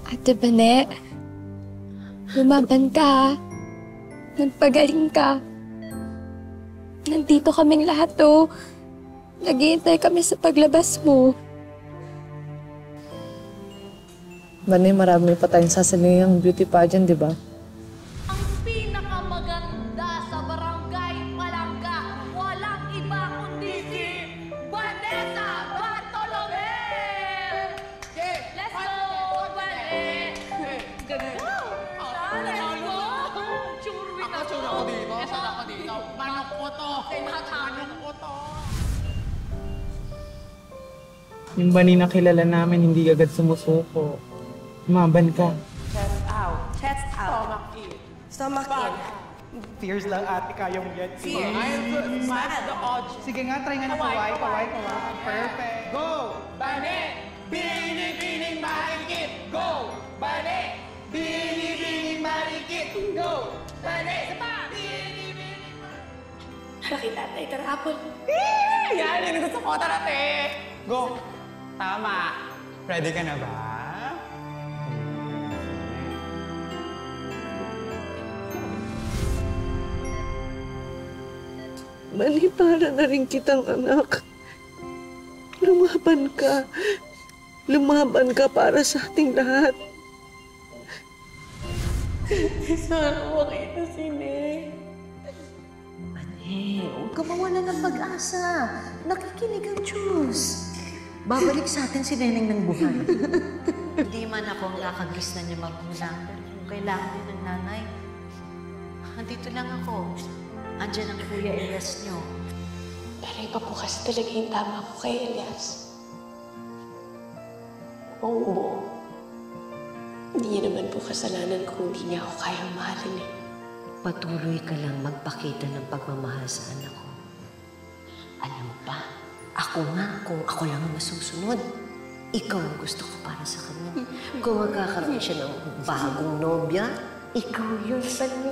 Ate Bane, lumaban ka. Nagpagaling ka. Nandito kaming lahat, oh. Naghihintay kami sa paglabas mo. Bane, marami pa tayong sasalayang beauty pageant, di ba? Ang pinakamaganda sa barangay Palangga, walang iba kundi si Vanessa Bartolome! Let's go, Vane! Go! Let's go! Churwin ako! Churwin ako dito! Saan ako dito? Manok ko to! Manok ko to! Yung Bani na kilala namin, hindi agad sumusuko. Umaban ka. Chest out. Chest out. Stomach in. Stomach in. Fierce lang ate, kaya mo yan. Smash the odds. Sige nga, try nga na kaway. Perfect. Go! Bane! Bini-bining marikit! Go! Bane! Bini-bining marikit! Go! Bane! Isa pa! Bini-bining marikit! Nakita tayo karapon. Yan! Yan ang gusto ko! Tara, te! Go! Tama! Ready ka na ba? Bani, para na rin kitang anak. Lumaban ka. Lumaban ka para sa ating lahat. Sana makita si Neng. Bane, huwag ka mawala ng pag-asa. Nakikinig ang Diyos. Babalik sa atin si Neneng ng buhay. Hindi man ako ang kakagis na niya magulang. Kung kailangan din ng nanay, andito lang ako. Andiyan ang Kuya Elias niyo. Pero iba po kasi talaga yung tama ko kay Elias. Buong buo. Hindi niya naman po kasalanan kung hindi niya ako kayang mahalin eh. Patuloy ka lang magpakita ng pagmamahal sa anak ko. Alam mo ba, ako nga kung ako lang ang masusunod. Ikaw ang gusto ko para sa kanya. Kung magkakaroon siya ng bagong nobya, ikaw yun, Bani.